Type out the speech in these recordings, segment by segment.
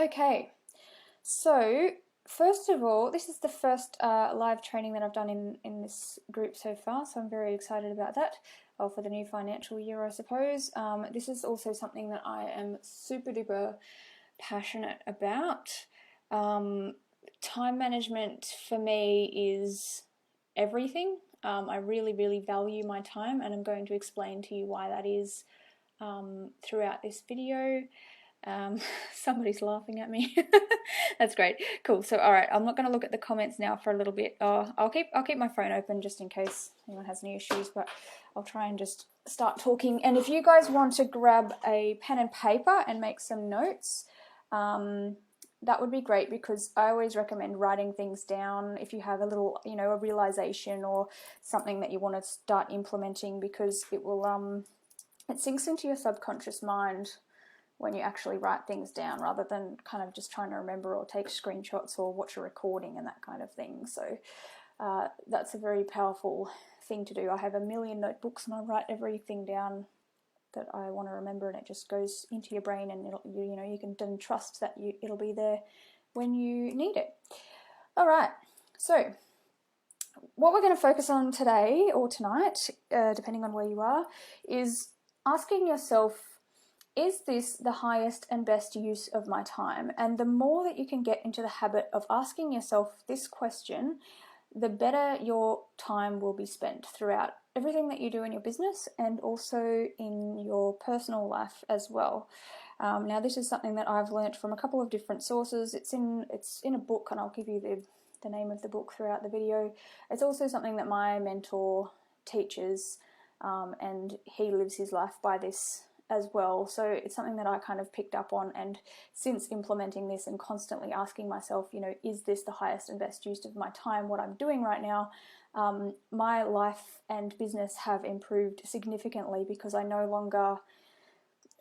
Okay, so first of all, this is the first live training that I've done in this group so far, so I'm very excited about that. Well, for the new financial year, I suppose. This is also something that I am super duper passionate about. Time management for me is everything. I really, really value my time, and I'm going to explain to you why that is throughout this video. Somebody's laughing at me. That's great. Cool. So, all right, I'm not going to look at the comments now for a little bit. I'll keep my phone open just in case anyone has any issues, but I'll try and just start talking. And if you guys want to grab a pen and paper and make some notes, that would be great, because I always recommend writing things down if you have a little, a realization or something that you want to start implementing, because it will it sinks into your subconscious mind when you actually write things down, rather than kind of just trying to remember or take screenshots or watch a recording and that kind of thing. So that's a very powerful thing to do. I have a million notebooks and I write everything down that I want to remember, and it just goes into your brain, and you can then trust that it'll be there when you need it. All right, so what we're going to focus on today or tonight, depending on where you are, is asking yourself, is this the highest and best use of my time? And the more that you can get into the habit of asking yourself this question, the better your time will be spent throughout everything that you do in your business and also in your personal life as well. Now, this is something that I've learnt from a couple of different sources. It's in a book, and I'll give you the name of the book throughout the video. It's also something that my mentor teaches, and he lives his life by this as well. So it's something that I kind of picked up on, and since implementing this and constantly asking myself, is this the highest and best use of my time, what I'm doing right now, my life and business have improved significantly, because I no longer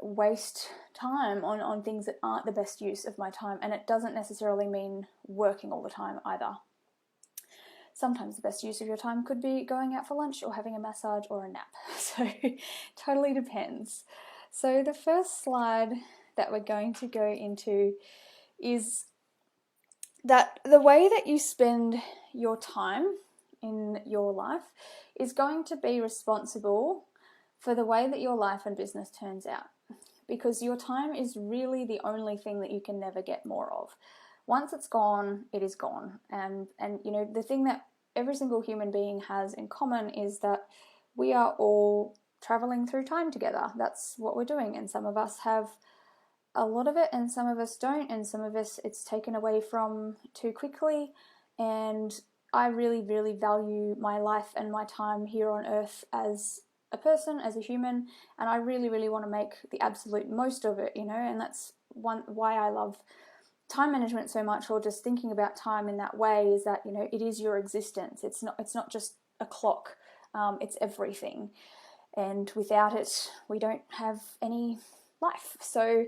waste time on things that aren't the best use of my time. And it doesn't necessarily mean working all the time either. Sometimes the best use of your time could be going out for lunch or having a massage or a nap. So totally depends. So the first slide that we're going to go into is that the way that you spend your time in your life is going to be responsible for the way that your life and business turns out, because your time is really the only thing that you can never get more of. Once it's gone, it is gone. And the thing that every single human being has in common is that we are all traveling through time together. That's what we're doing. And some of us have a lot of it and some of us don't, and some of us it's taken away from too quickly. And I really, really value my life and my time here on earth as a person, as a human, and I really, really want to make the absolute most of it, and that's why I love time management so much, or just thinking about time in that way, is that it is your existence. It's not just a clock. It's everything, and without it we don't have any life. So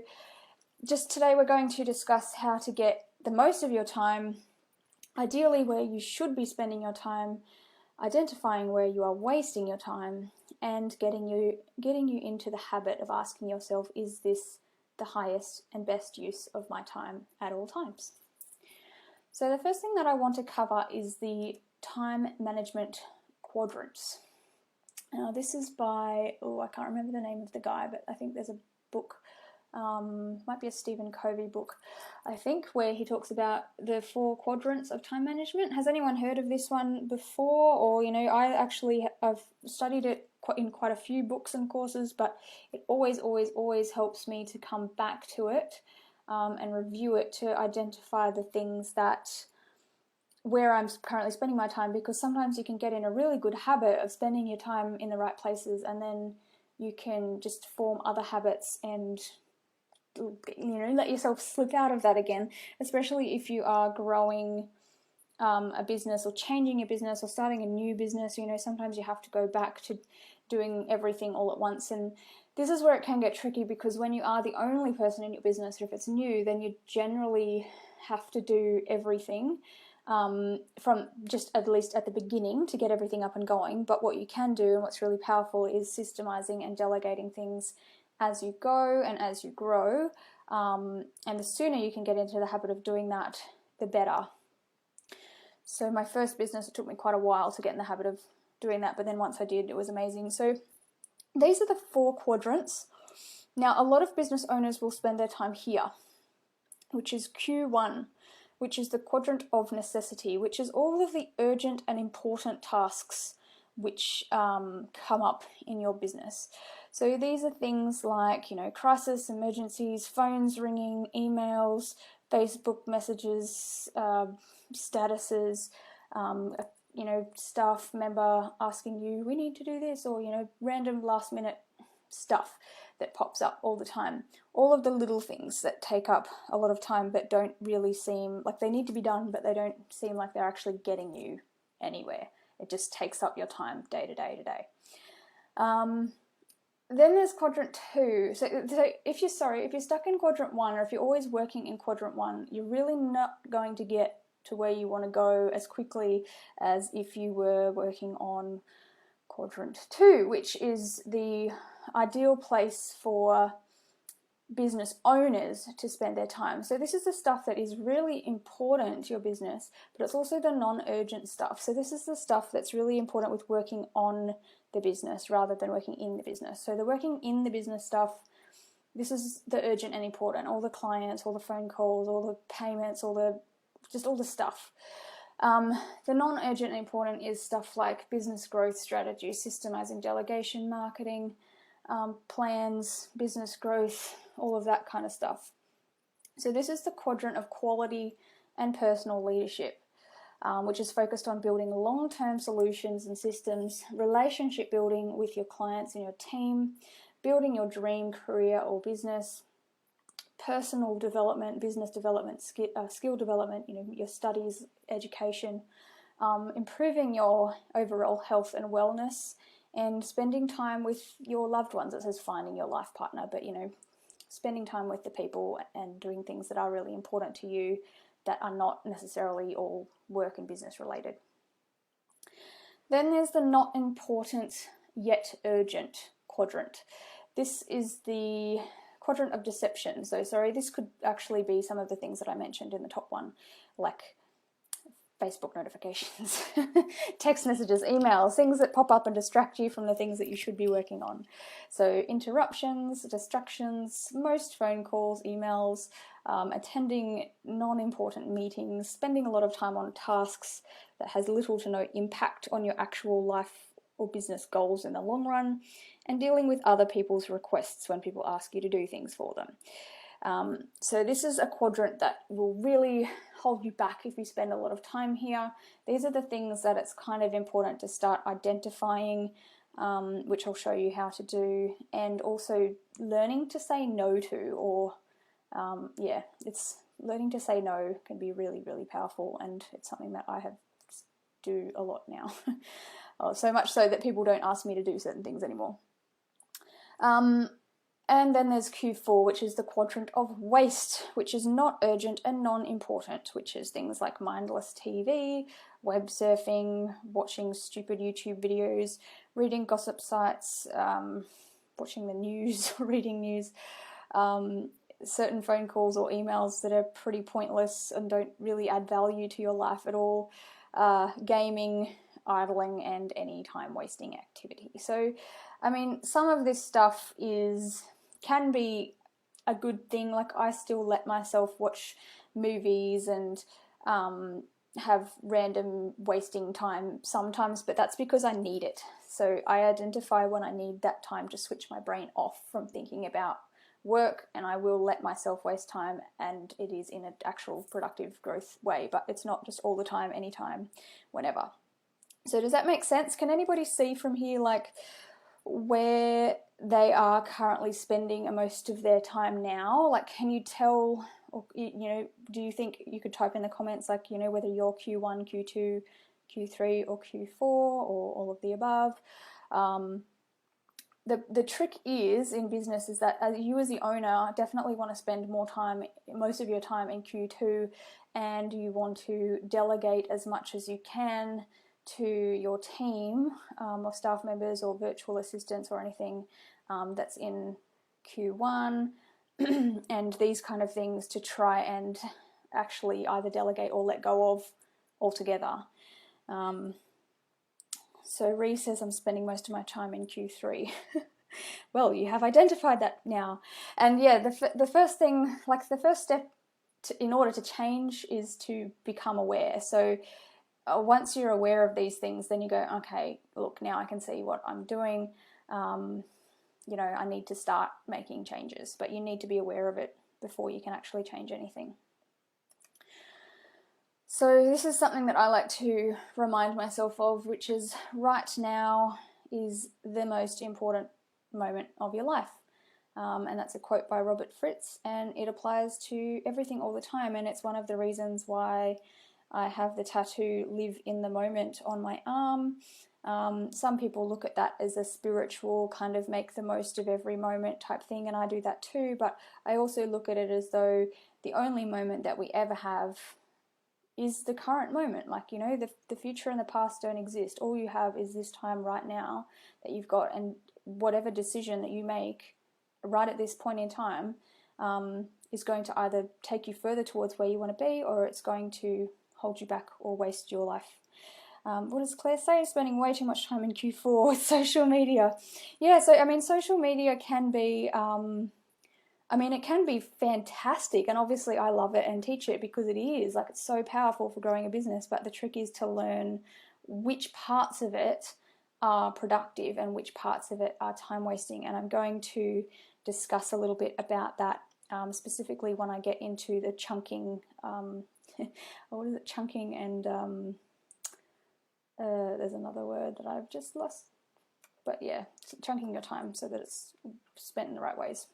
just today we're going to discuss how to get the most of your time, ideally where you should be spending your time, identifying where you are wasting your time, and getting you into the habit of asking yourself, is this the highest and best use of my time at all times? So the first thing that I want to cover is the time management quadrants. Now this is by, I can't remember the name of the guy, but I think there's a book, might be a Stephen Covey book, I think, where he talks about the 4 quadrants of time management. Has anyone heard of this one before? Or, I've studied it in quite a few books and courses, but it always helps me to come back to it and review it to identify the things where I'm currently spending my time, because sometimes you can get in a really good habit of spending your time in the right places, and then you can just form other habits and let yourself slip out of that again, especially if you are growing a business or changing your business or starting a new business. Sometimes you have to go back to doing everything all at once, and this is where it can get tricky, because when you are the only person in your business, or if it's new, then you generally have to do everything from just at least at the beginning to get everything up and going. But what you can do, and what's really powerful, is systemizing and delegating things as you go and as you grow, and the sooner you can get into the habit of doing that, the better. So my first business, it took me quite a while to get in the habit of doing that, but then once I did, it was amazing. So these are the 4 quadrants. Now, a lot of business owners will spend their time here, which is Q1, which is the quadrant of necessity, which is all of the urgent and important tasks which come up in your business. So these are things like, crisis, emergencies, phones ringing, emails, Facebook messages, statuses, staff member asking you, we need to do this, or, random last minute stuff that pops up all the time. All of the little things that take up a lot of time but don't really seem like they need to be done, but they don't seem like they're actually getting you anywhere. It just takes up your time day to day to day. Then there's quadrant 2. So if you're stuck in quadrant 1, or if you're always working in quadrant 1, you're really not going to get to where you want to go as quickly as if you were working on quadrant 2, which is the ideal place for business owners to spend their time. So this is the stuff that is really important to your business, but it's also the non-urgent stuff. So this is the stuff that's really important with working on the business rather than working in the business. So the working in the business stuff, this is the urgent and important. All the clients, all the phone calls, all the payments, all the stuff. The non-urgent and important is stuff like business growth strategy, systemizing delegation, marketing, plans, business growth, all of that kind of stuff. So this is the quadrant of quality and personal leadership, which is focused on building long-term solutions and systems, relationship building with your clients and your team, building your dream career or business, personal development, business development, skill development, your studies, education, improving your overall health and wellness, and spending time with your loved ones. It says finding your life partner, but spending time with the people and doing things that are really important to you that are not necessarily all work and business related. Then there's the not important yet urgent quadrant. This is the quadrant of deception. So this could actually be some of the things that I mentioned in the top one, like Facebook notifications, text messages, emails, things that pop up and distract you from the things that you should be working on. So interruptions, distractions, most phone calls, emails, attending non-important meetings, spending a lot of time on tasks that has little to no impact on your actual life or business goals in the long run, and dealing with other people's requests when people ask you to do things for them. So this is a quadrant that will really hold you back if you spend a lot of time here. These are the things that it's kind of important to start identifying, which I'll show you how to do, and also learning to say no to, or it's learning to say no can be really, really powerful, and it's something that I have to do a lot now. So much so that people don't ask me to do certain things anymore. And then there's Q4, which is the quadrant of waste, which is not urgent and non-important, which is things like mindless TV, web surfing, watching stupid YouTube videos, reading gossip sites, watching the news, reading news, certain phone calls or emails that are pretty pointless and don't really add value to your life at all, gaming, idling, and any time-wasting activity. So, some of this stuff can be a good thing. Like, I still let myself watch movies and have random wasting time sometimes, but that's because I need it. So I identify when I need that time to switch my brain off from thinking about work, and I will let myself waste time, and it is in an actual productive growth way, but it's not just all the time, anytime, whenever. So does that make sense? Can anybody see from here where they are currently spending most of their time now? Like, can you tell, or do you think you could type in the comments whether you're Q1, Q2, Q3 or Q4 or all of the above? The trick is in business is that you as the owner definitely want to spend most of your time in Q2, and you want to delegate as much as you can to your team or staff members or virtual assistants or anything that's in Q1. and these kind of things to try and actually either delegate or let go of altogether. So Ree says I'm spending most of my time in Q3. Well, you have identified that now. And yeah, the first thing, like the first step in order to change is to become aware. So once you're aware of these things, then you go, okay, look, now I can see what I'm doing. You know, I need to start making changes, but you need to be aware of it before you can actually change anything. So this is something that I like to remind myself of, which is right now is the most important moment of your life. And that's a quote by Robert Fritz, and it applies to everything all the time. And it's one of the reasons why I have the tattoo "Live in the Moment" on my arm. Some people look at that as a spiritual kind of make the most of every moment type thing, and I do that too. But I also look at it as though the only moment that we ever have is the current moment. Like, you know, the future and the past don't exist. All you have is this time right now that you've got, and whatever decision that you make right at this point in time is going to either take you further towards where you want to be, or it's going to hold you back or waste your life. What does Claire say? Spending way too much time in Q4 with social media. Yeah, so I mean, social media can be it can be fantastic, and obviously I love it and teach it because it is, like, it's so powerful for growing a business, but the trick is to learn which parts of it are productive and which parts of it are time wasting, and I'm going to discuss a little bit about that specifically when I get into the chunking, what is it, chunking and there's another word that I've just lost, but yeah, chunking your time so that it's spent in the right ways.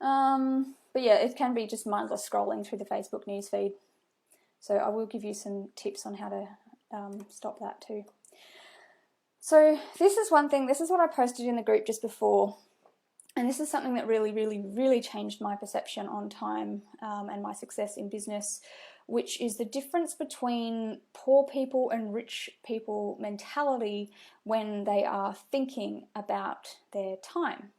But yeah, it can be just mindless scrolling through the Facebook newsfeed. So I will give you some tips on how to stop that too. So this is one thing, this is what I posted in the group just before. And this is something that really, really, really changed my perception on time and my success in business, which is the difference between poor people and rich people mentality when they are thinking about their time.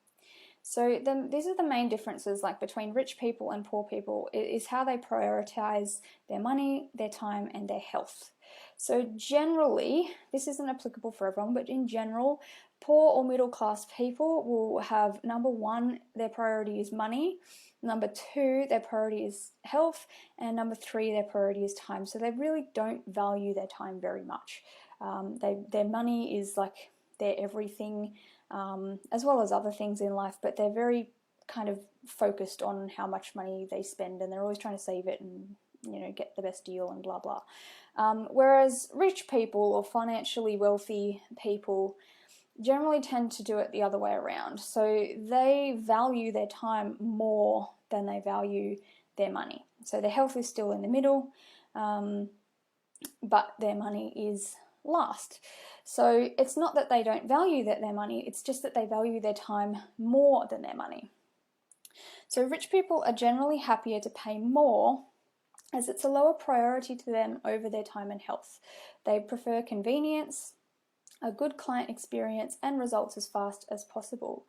So these are the main differences, like between rich people and poor people. It is how they prioritize their money, their time, and their health. So generally, this isn't applicable for everyone, but in general, poor or middle class people will have, number one, their priority is money, number two, their priority is health, and number three, their priority is time. So they really don't value their time very much. Their money is like their everything, as well as other things in life, but they're very kind of focused on how much money they spend, and they're always trying to save it and, you know, get the best deal and blah blah. Whereas rich people or financially wealthy people generally tend to do it the other way around. So they value their time more than they value their money. So their health is still in the middle, but their money is last. So it's not that they don't value their money, it's just that they value their time more than their money. So rich people are generally happier to pay more, as it's a lower priority to them over their time and health. They prefer convenience, a good client experience, and results as fast as possible.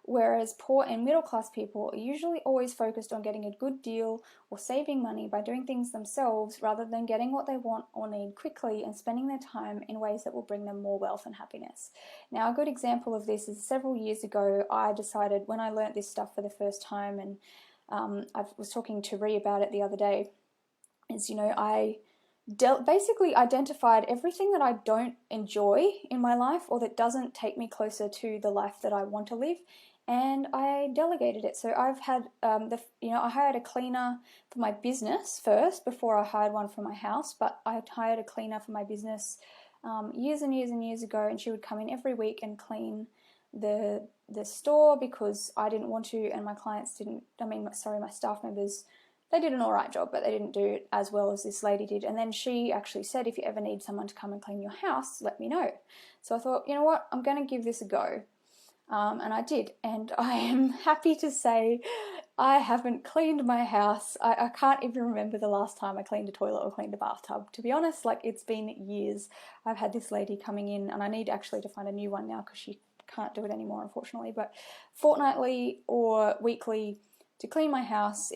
Whereas poor and middle class people are usually always focused on getting a good deal or saving money by doing things themselves rather than getting what they want or need quickly and spending their time in ways that will bring them more wealth and happiness. Now, a good example of this is several years ago, I decided, when I learnt this stuff for the first time, and I was talking to Ree about it the other day, is, you know, I basically identified everything that I don't enjoy in my life or that doesn't take me closer to the life that I want to live, and I delegated it. So I've had, I hired a cleaner for my business first before I hired one for my house, but I hired a cleaner for my business years and years and years ago, and she would come in every week and clean the store because I didn't want to, and my clients didn't, my staff members, they did an alright job, but they didn't do it as well as this lady did. And then she actually said, if you ever need someone to come and clean your house, let me know. So I thought, you know what, I'm going to give this a go. And I did. And I am happy to say I haven't cleaned my house. I can't even remember the last time I cleaned a toilet or cleaned a bathtub. To be honest, like, it's been years. I've had this lady coming in, and I need actually to find a new one now because she can't do it anymore, unfortunately, but fortnightly or weekly to clean my house.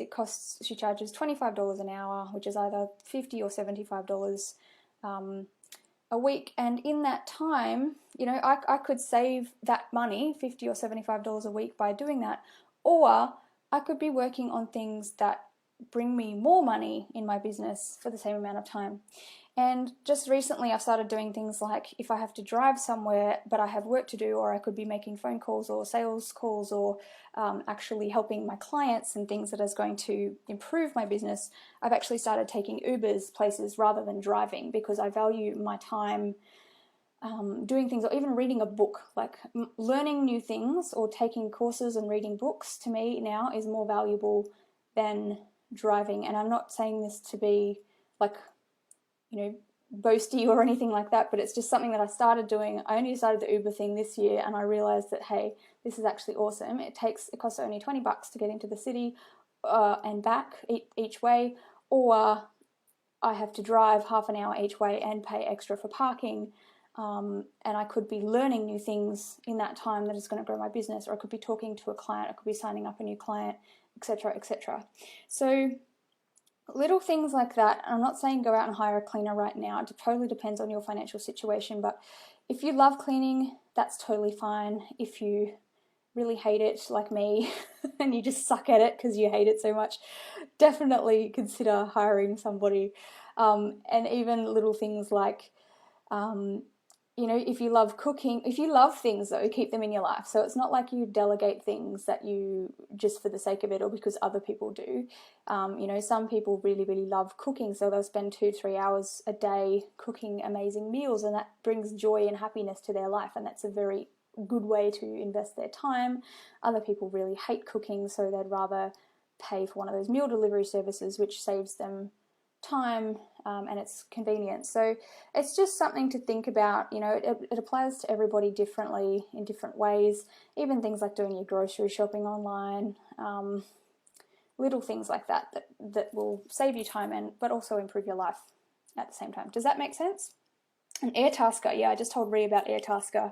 She charges $25 an hour, which is either $50 or $75 a week. And in that time, I could save that money, $50 or $75 a week, by doing that, or I could be working on things that bring me more money in my business for the same amount of time. And just recently I've started doing things like, if I have to drive somewhere but I have work to do, or I could be making phone calls or sales calls, or actually helping my clients and things that is going to improve my business, I've actually started taking Ubers places rather than driving, because I value my time doing things, or even reading a book. Like learning new things or taking courses and reading books, to me now, is more valuable than driving. And I'm not saying this to be like, boasty or anything like that, but it's just something that I started doing. I only started the Uber thing this year, and I realized that, hey, this is actually awesome. It costs only $20 to get into the city and back each way, or I have to drive half an hour each way and pay extra for parking. And I could be learning new things in that time that is going to grow my business, or I could be talking to a client, I could be signing up a new client, etc., etc. So little things like that. I'm not saying go out and hire a cleaner right now. It totally depends on your financial situation, but if you love cleaning, that's totally fine. If you really hate it, like me, and you just suck at it because you hate it so much, definitely consider hiring somebody. And even little things like, if you love cooking, if you love things though, keep them in your life. So it's not like you delegate things that you just for the sake of it, or because other people do. Some people really, really love cooking, so they'll spend 2-3 hours a day cooking amazing meals, and that brings joy and happiness to their life, and that's a very good way to invest their time. Other people really hate cooking, so they'd rather pay for one of those meal delivery services, which saves them time and it's convenient. So it's just something to think about. It applies to everybody differently in different ways. Even things like doing your grocery shopping online, little things like that will save you time but also improve your life at the same time. Does that make sense? And Airtasker, I just told Ree about Airtasker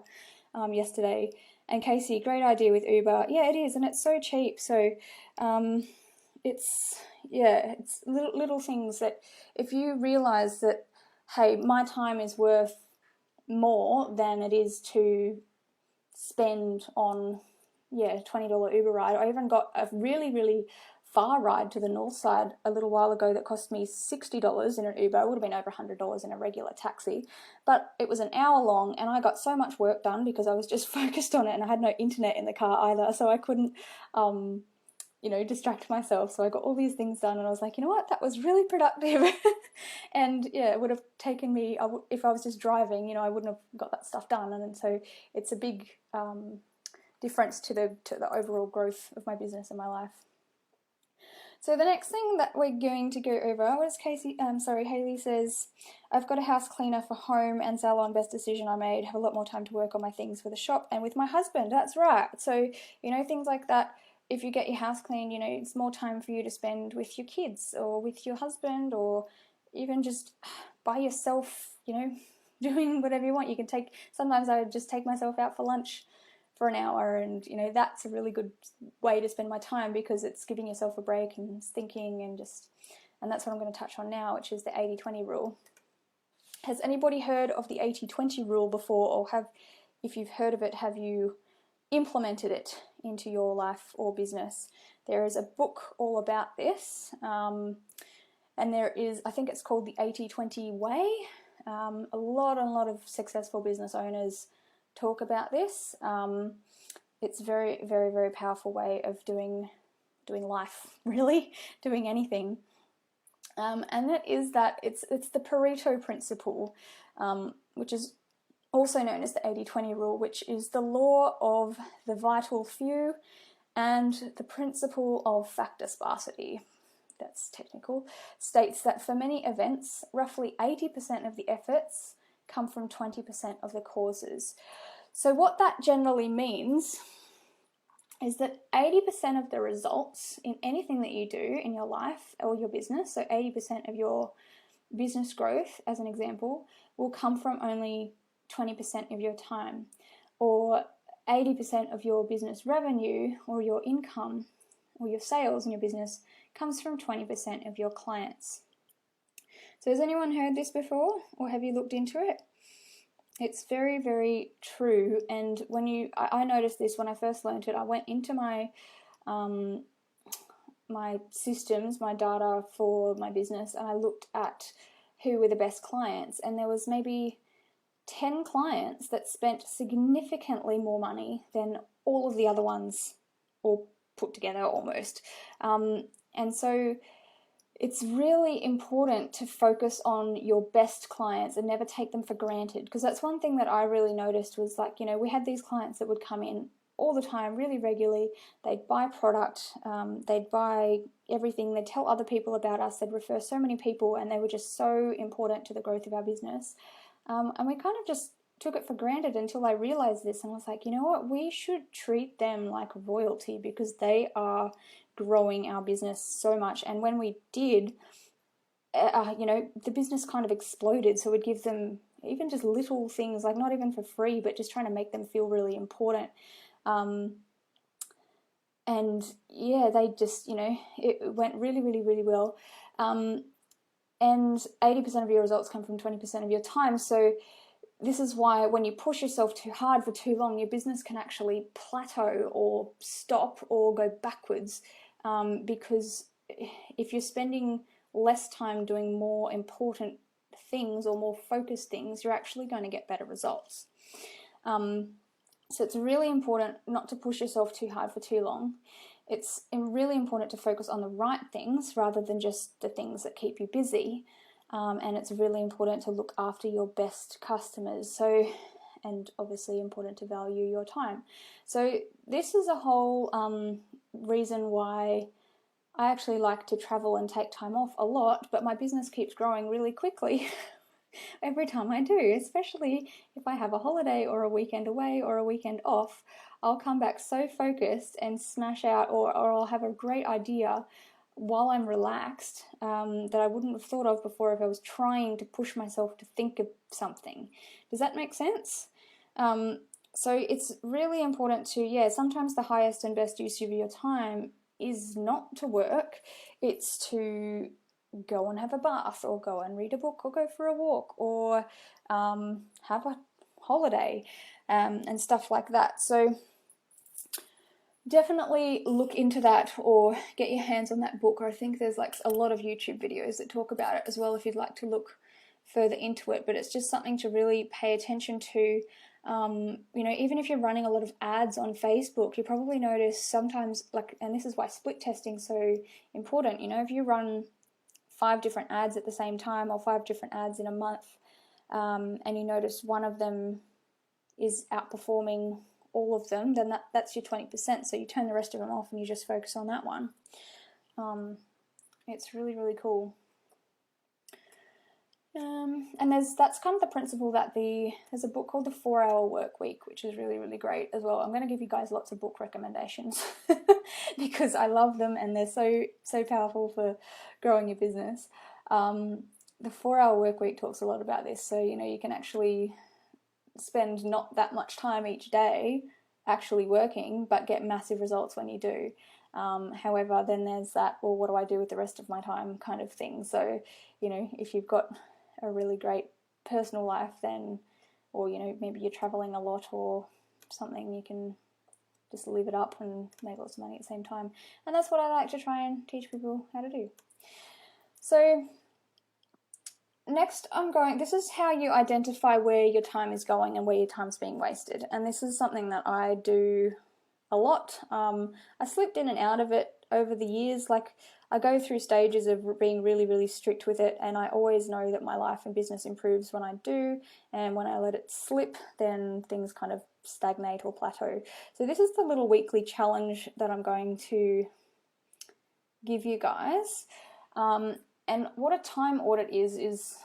yesterday. And Casey, great idea with Uber. Yeah, it is, and it's so cheap. So it's little things that, if you realize that, hey, my time is worth more than it is to spend on $20 Uber ride. I even got a really, really far ride to the north side a little while ago that cost me $60 in an Uber. It would have been over $100 in a regular taxi, but it was an hour long, and I got so much work done because I was just focused on it, and I had no internet in the car either, so I couldn't distract myself. So I got all these things done, and I was like, you know what, that was really productive. And it would have taken me, if I was just driving, I wouldn't have got that stuff done. And so it's a big difference to the overall growth of my business and my life. So the next thing that we're going to go over, Haley says, I've got a house cleaner for home and salon, best decision I made, have a lot more time to work on my things for the shop and with my husband. That's right. So, things like that. If you get your house clean, it's more time for you to spend with your kids or with your husband, or even just by yourself, doing whatever you want. Sometimes I would just take myself out for lunch for an hour, and that's a really good way to spend my time, because it's giving yourself a break and thinking, and that's what I'm going to touch on now, which is the 80-20 rule. Has anybody heard of the 80-20 rule before, or if you've heard of it, have you implemented it into your life or business? There is a book all about this, and there is, I think it's called the 80-20 way. A lot of successful business owners talk about this. It's very, very, very powerful way of doing life, really, doing anything. And that is that it's the Pareto principle, which is also known as the 80-20 rule, which is the law of the vital few and the principle of factor sparsity. That's technical. States that for many events, roughly 80% of the efforts come from 20% of the causes. So what that generally means is that 80% of the results in anything that you do in your life or your business, so 80% of your business growth, as an example, will come from only 20% of your time. Or 80% of your business revenue or your income or your sales in your business comes from 20% of your clients. So has anyone heard this before, or have you looked into it? It's very, very true. And I noticed this when I first learned it. I went into my my systems, my data for my business, and I looked at who were the best clients, and there was maybe 10 clients that spent significantly more money than all of the other ones all put together almost. And so it's really important to focus on your best clients and never take them for granted, because that's one thing that I really noticed was, like, we had these clients that would come in all the time, really regularly. They'd buy product, they'd buy everything, they'd tell other people about us, they'd refer so many people, and they were just so important to the growth of our business. And we kind of just took it for granted until I realized this, and was like, you know what, we should treat them like royalty, because they are growing our business so much. And when we did, the business kind of exploded. So we'd give them even just little things, like not even for free, but just trying to make them feel really important. And yeah, they just, it went really, really, really well. And 80% of your results come from 20% of your time. So this is why when you push yourself too hard for too long, your business can actually plateau or stop or go backwards. Because if you're spending less time doing more important things or more focused things, you're actually going to get better results. So it's really important not to push yourself too hard for too long. It's really important to focus on the right things rather than just the things that keep you busy. And it's really important to look after your best customers. So, and obviously important to value your time. So this is a whole reason why I actually like to travel and take time off a lot, but my business keeps growing really quickly every time I do, especially if I have a holiday or a weekend away or a weekend off. I'll come back so focused and smash out, or I'll have a great idea while I'm relaxed that I wouldn't have thought of before if I was trying to push myself to think of something. Does that make sense? So it's really important to, sometimes the highest and best use of your time is not to work, it's to go and have a bath, or go and read a book, or go for a walk, or have a holiday, and stuff like that. So definitely look into that, or get your hands on that book. I think there's like a lot of YouTube videos that talk about it as well if you'd like to look further into it, but it's just something to really pay attention to. Even if you're running a lot of ads on Facebook, you probably notice sometimes, and this is why split testing is so important. If you run 5 different ads at the same time, or 5 different ads in a month, and you notice one of them is outperforming all of them, then that's your 20%. So you turn the rest of them off and you just focus on that one. It's really, really cool. And that's kind of the principle that there's a book called The 4-Hour Work Week, which is really, really great as well. I'm going to give you guys lots of book recommendations because I love them and they're so powerful for growing your business. The 4-Hour Work Week talks a lot about this, so you can actually spend not that much time each day actually working, but get massive results when you do. However, then there's that, well, what do I do with the rest of my time kind of thing. So, if you've got a really great personal life, then, or, maybe you're traveling a lot or something, you can just live it up and make lots of money at the same time. And that's what I like to try and teach people how to do. So next this is how you identify where your time is going and where your time's being wasted. And this is something that I do a lot. I slipped in and out of it over the years. I go through stages of being really, really strict with it, and I always know that my life and business improves when I do, and when I let it slip, then things kind of stagnate or plateau. So this is the little weekly challenge that I'm going to give you guys. And what a time audit is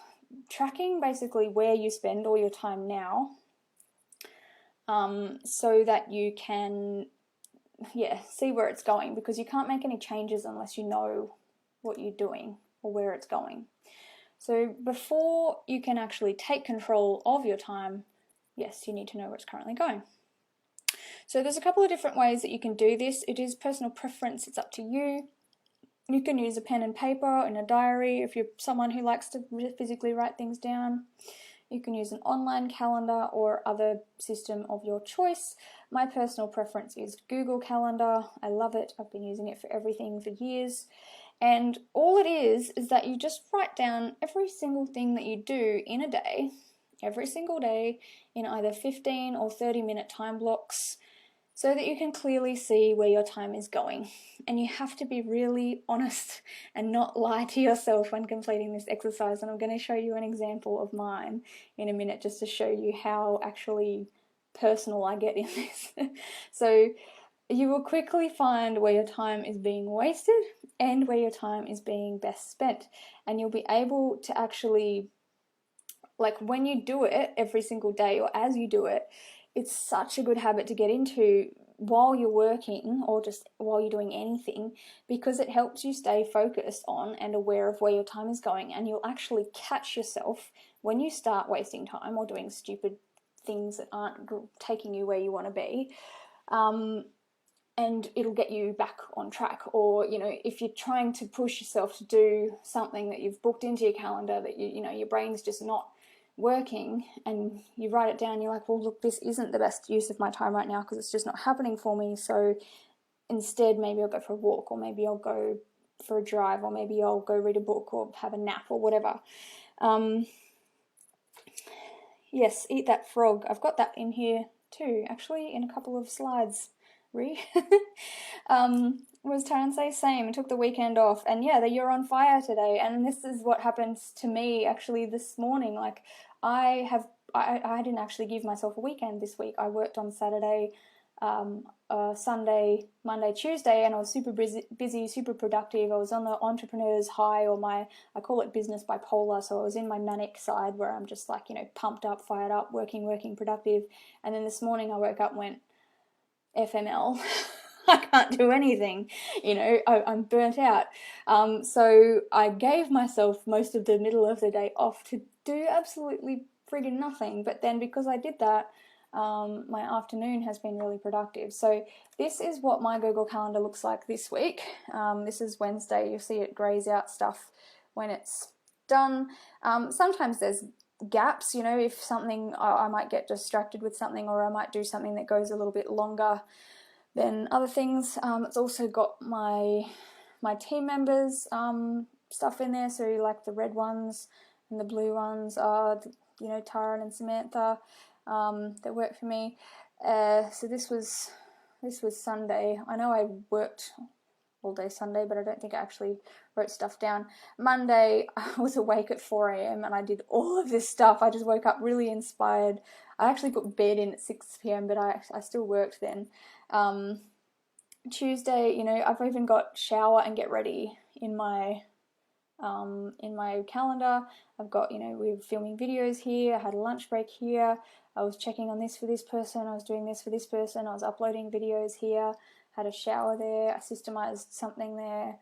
tracking basically where you spend all your time now, so that you can see where it's going, because you can't make any changes unless you know what you're doing or where it's going. So before you can actually take control of your time, yes, you need to know where it's currently going. So there's a couple of different ways that you can do this. It is personal preference, it's up to you. You can use a pen and paper in a diary if you're someone who likes to physically write things down. You can use an online calendar or other system of your choice. My personal preference is Google Calendar. I love it. I've been using it for everything for years. And all it is that you just write down every single thing that you do in a day, every single day, in either 15 or 30-minute time blocks, so that you can clearly see where your time is going. And you have to be really honest and not lie to yourself when completing this exercise. And I'm going to show you an example of mine in a minute just to show you how actually personal I get in this. So you will quickly find where your time is being wasted and where your time is being best spent. And you'll be able to actually, like when you do it every single day or as you do it, it's such a good habit to get into while you're working or just while you're doing anything, because it helps you stay focused on and aware of where your time is going, and you'll actually catch yourself when you start wasting time or doing stupid things that aren't taking you where you want to be. And it'll get you back on track. Or, you know, if you're trying to push yourself to do something that you've booked into your calendar that you know your brain's just not working, and you write it down, you're like, well, look, this isn't the best use of my time right now because it's just not happening for me. So instead, maybe I'll go for a walk, or maybe I'll go for a drive, or maybe I'll go read a book or have a nap or whatever. Yes, eat that frog. I've got that in here too, actually, in a couple of slides. Was Taryn say same? I took the weekend off, and yeah, you're on fire today. And this is what happens to me actually this morning. Like I didn't actually give myself a weekend this week. I worked on Saturday, Sunday, Monday, Tuesday, and I was super busy, super productive. I was on the entrepreneur's high, or I call it business bipolar. So I was in my manic side where I'm just like, you know, pumped up, fired up, working, productive. And then this morning I woke up and went, FML. I can't do anything, you know, I'm burnt out. So I gave myself most of the middle of the day off to do absolutely friggin' nothing. But then because I did that, my afternoon has been really productive. So this is what my Google Calendar looks like this week. This is Wednesday. You'll see it grays out stuff when it's done. Sometimes there's gaps, you know, if something, I might get distracted with something, or I might do something that goes a little bit longer than other things. It's also got my team members stuff in there, so like the red ones and the blue ones are, you know, Tara and Samantha that work for me. So this was Sunday. I know I worked all day Sunday, but I don't think I actually wrote stuff down. Monday, I was awake at 4 a.m. and I did all of this stuff. I just woke up really inspired. I actually put bed in at 6 p.m., but I still worked then. Tuesday, you know, I've even got shower and get ready in my calendar. I've got, you know, we're filming videos here. I had a lunch break here. I was checking on this for this person. I was doing this for this person. I was uploading videos here. Had a shower there. I systemized something there.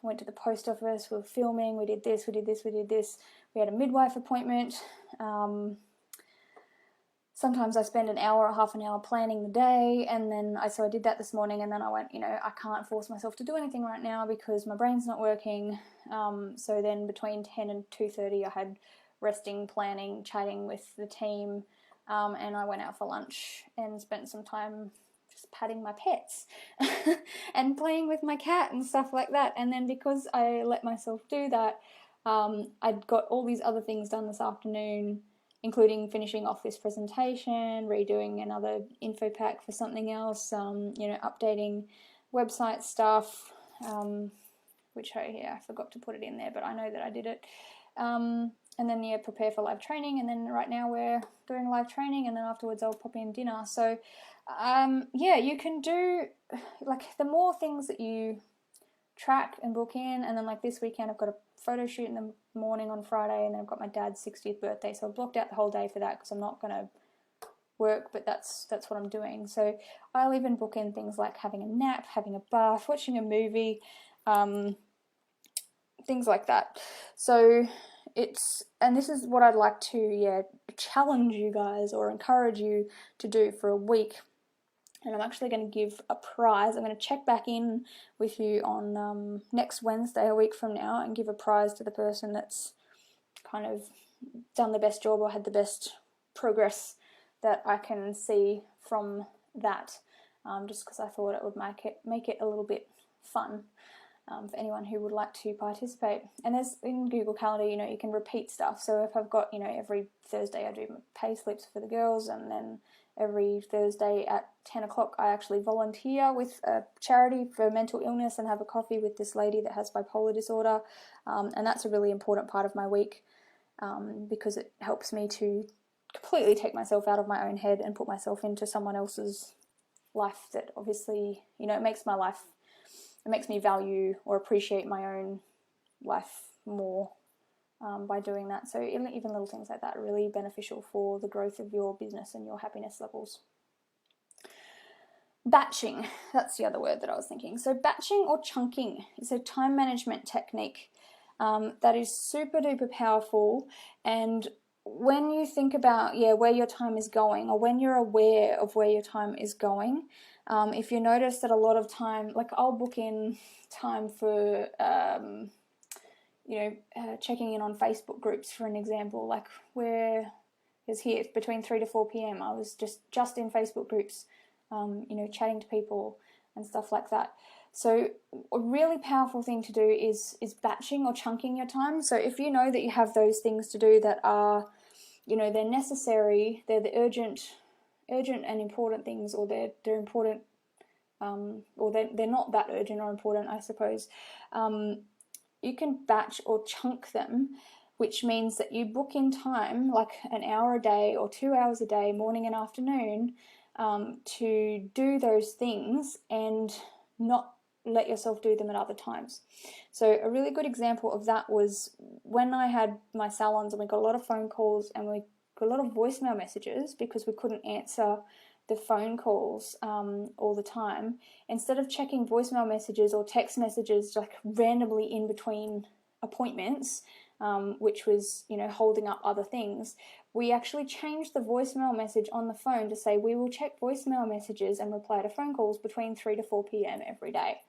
Went to the post office. We were filming. We did this. We did this. We did this. We had a midwife appointment. Sometimes I spend an hour or half an hour planning the day, and then so I did that this morning, and then I went, you know, I can't force myself to do anything right now because my brain's not working. So then between 10 and 2:30 I had resting, planning, chatting with the team, and I went out for lunch and spent some time just patting my pets and playing with my cat and stuff like that. And then because I let myself do that, I'd got all these other things done this afternoon, including finishing off this presentation, redoing another info pack for something else, you know, updating website stuff, which I forgot to put it in there, but I know that I did it. And then, yeah, prepare for live training, and then right now we're doing live training, and then afterwards I'll pop in dinner. So, yeah, you can do, like, the more things that you track and book in, and then like this weekend I've got a photo shoot in the morning on Friday, and then I've got my dad's 60th birthday, so I've blocked out the whole day for that because I'm not going to work, but that's what I'm doing. So I'll even book in things like having a nap, having a bath, watching a movie, things like that. So and this is what I'd like to challenge you guys or encourage you to do for a week. and I'm actually going to give a prize. I'm going to check back in with you on next Wednesday, a week from now, and give a prize to the person that's kind of done the best job or had the best progress that I can see from that, just because I thought it would make it a little bit fun for anyone who would like to participate. And there's in Google Calendar, you can repeat stuff. So if I've got, every Thursday I do pay slips for the girls, and then every Thursday at 10 o'clock I actually volunteer with a charity for mental illness and have a coffee with this lady that has bipolar disorder. And that's a really important part of my week, because it helps me to completely take myself out of my own head and put myself into someone else's life that obviously, it makes me value or appreciate my own life more by doing that. So even little things like that are really beneficial for the growth of your business and your happiness levels. Batching, that's the other word that I was thinking. So batching or chunking is a time management technique that is super duper powerful. And when you think about where your time is going, or when you're aware of where your time is going, if you notice that a lot of time, like I'll book in time for checking in on Facebook groups, for an example, like where is here between 3 to 4 p.m. I was just in Facebook groups, chatting to people and stuff like that. So a really powerful thing to do is batching or chunking your time. So if you know that you have those things to do that are, they're necessary, they're the urgent and important things, or they're important, or they're not that urgent or important, I suppose. You can batch or chunk them, which means that you book in time, like an hour a day or 2 hours a day, morning and afternoon, to do those things and not let yourself do them at other times. So a really good example of that was when I had my salons, and we got a lot of phone calls and we got a lot of voicemail messages because we couldn't answer the phone calls all the time. Instead of checking voicemail messages or text messages like randomly in between appointments, which was, holding up other things, we actually changed the voicemail message on the phone to say we will check voicemail messages and reply to phone calls between 3 to 4 p.m. every day.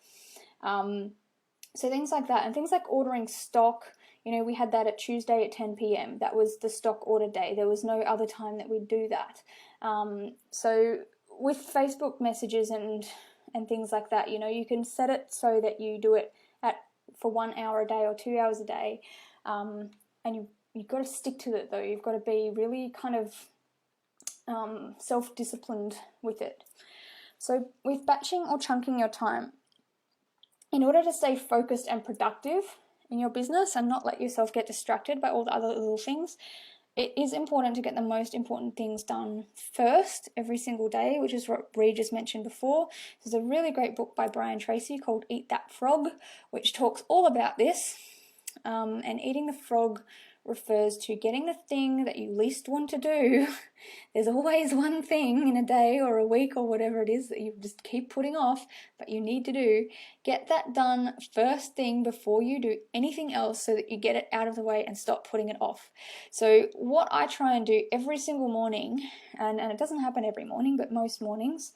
So things like that, and things like ordering stock. We had that at Tuesday at 10 p.m. That was the stock order day. There was no other time that we'd do that. So with Facebook messages and things like that, you can set it so that you do it for 1 hour a day or 2 hours a day. And you've got to stick to it though. You've got to be really kind of self-disciplined with it. So with batching or chunking your time, in order to stay focused and productive in your business and not let yourself get distracted by all the other little things, it is important to get the most important things done first every single day, which is what Ree just mentioned before. There's a really great book by Brian Tracy called Eat That Frog, which talks all about this. And eating the frog refers to getting the thing that you least want to do. There's always one thing in a day or a week or whatever it is that you just keep putting off, but you need to do. Get that done first thing before you do anything else, so that you get it out of the way and stop putting it off. So what I try and do every single morning, and it doesn't happen every morning, but most mornings,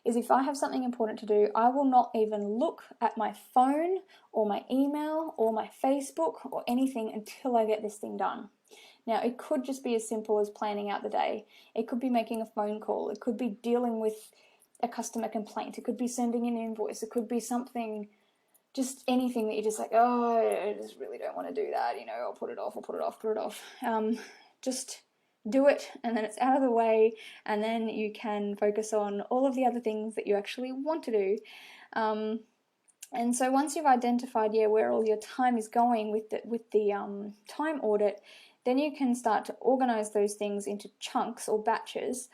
is if I have something important to do, I will not even look at my phone or my email or my Facebook or anything until I get this thing done. Now, it could just be as simple as planning out the day. It could be making a phone call. It could be dealing with a customer complaint. It could be sending an invoice. It could be something, just anything that you're just like, oh, I just really don't want to do that. I'll put it off. Just do it, and then it's out of the way, and then you can focus on all of the other things that you actually want to do. And so once you've identified where all your time is going with the time audit, then you can start to organize those things into chunks or batches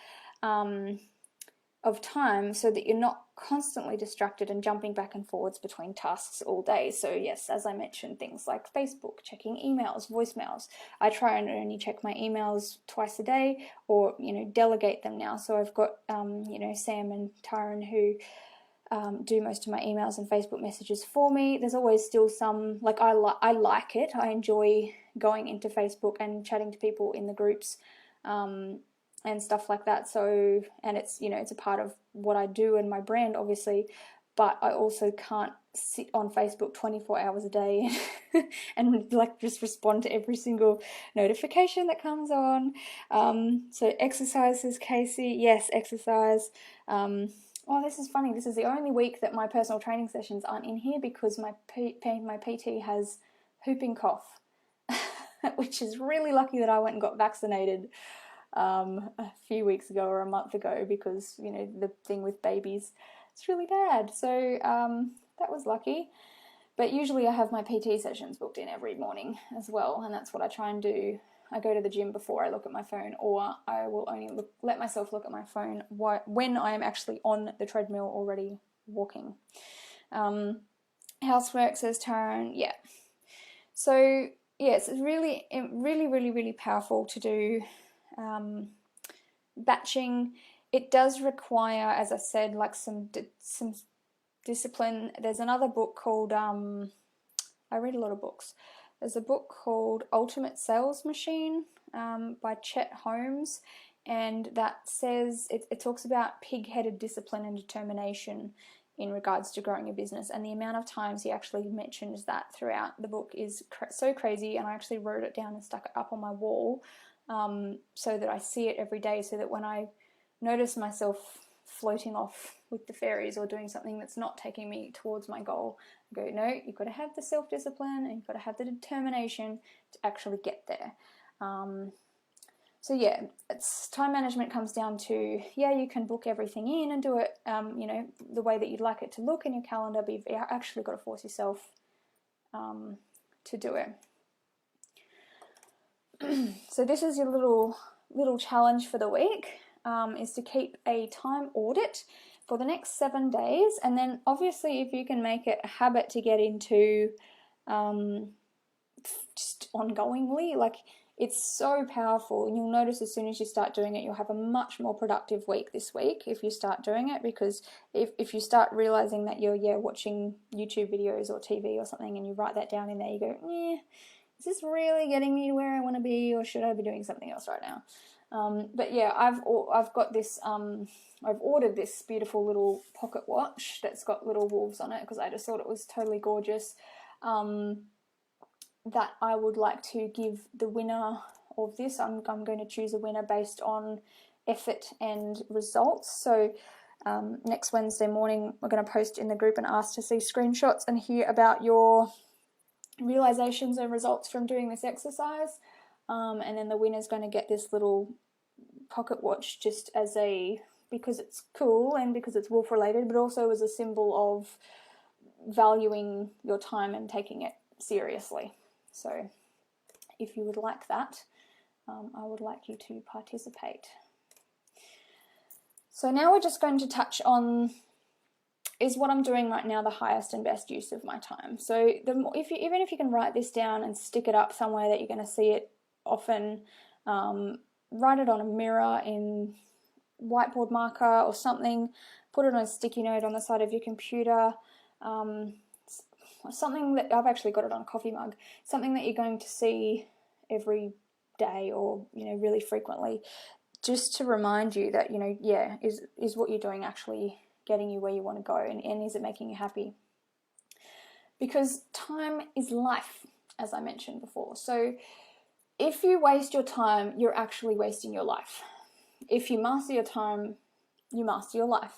of time, so that you're not constantly distracted and jumping back and forwards between tasks all day. So yes, as I mentioned, things like Facebook, checking emails, voicemails. I try and only check my emails twice a day, or delegate them now. So I've got Sam and Tyron who do most of my emails and Facebook messages for me. There's always still some, like I like it. I enjoy going into Facebook and chatting to people in the groups. and stuff like that. So, and it's, you know, it's a part of what I do and my brand, obviously, but I also can't sit on Facebook 24 hours a day and like just respond to every single notification that comes on. So exercise, says Casey. Yes, exercise. Oh, this is funny. This is the only week that my personal training sessions aren't in here because my PT has whooping cough, which is really lucky that I went and got vaccinated a few weeks ago or a month ago, because, you know, the thing with babies, it's really bad. So that was lucky. But usually I have my PT sessions booked in every morning as well, and that's what I try and do. I go to the gym before I look at my phone, or I will only let myself look at my phone when I am actually on the treadmill already walking. Housework, says Taryn. Yeah. So yeah, it's really, really, really, really powerful to do batching. It does require, as I said, like some discipline. There's another book called I read a lot of books. There's a book called Ultimate Sales Machine by Chet Holmes, and that says it talks about pig-headed discipline and determination in regards to growing a business, and the amount of times he actually mentions that throughout the book is so crazy. And I actually wrote it down and stuck it up on my wall so that I see it every day, so that when I notice myself floating off with the fairies or doing something that's not taking me towards my goal, I go, no, you've got to have the self-discipline and you've got to have the determination to actually get there. So yeah, it's time management comes down to, yeah, you can book everything in and do it, you know, the way that you'd like it to look in your calendar, but you've actually got to force yourself to do it. So this is your little challenge for the week, is to keep a time audit for the next 7 days, and then obviously if you can make it a habit to get into just ongoingly, like, it's so powerful, and you'll notice as soon as you start doing it, you'll have a much more productive week this week if you start doing it. Because if you start realizing that you're watching YouTube videos or TV or something, and you write that down in there, you go, is this really getting me to where I want to be, or should I be doing something else right now? But yeah, I've got this, I've ordered this beautiful little pocket watch that's got little wolves on it because I just thought it was totally gorgeous, that I would like to give the winner of this. I'm going to choose a winner based on effort and results. So next Wednesday morning, we're going to post in the group and ask to see screenshots and hear about your realizations and results from doing this exercise. And then the winner's going to get this little pocket watch just as because it's cool and because it's wolf related, but also as a symbol of valuing your time and taking it seriously. So if you would like that, I would like you to participate. So now we're just going to touch on, is what I'm doing right now the highest and best use of my time? So even if you can write this down and stick it up somewhere that you're going to see it often, write it on a mirror in whiteboard marker or something, put it on a sticky note on the side of your computer, something that, I've actually got it on a coffee mug, something that you're going to see every day or, you know, really frequently, just to remind you that, you know, yeah, is what you're doing actually getting you where you want to go, and is it making you happy? Because time is life, as I mentioned before. So if you waste your time, you're actually wasting your life. If you master your time, you master your life.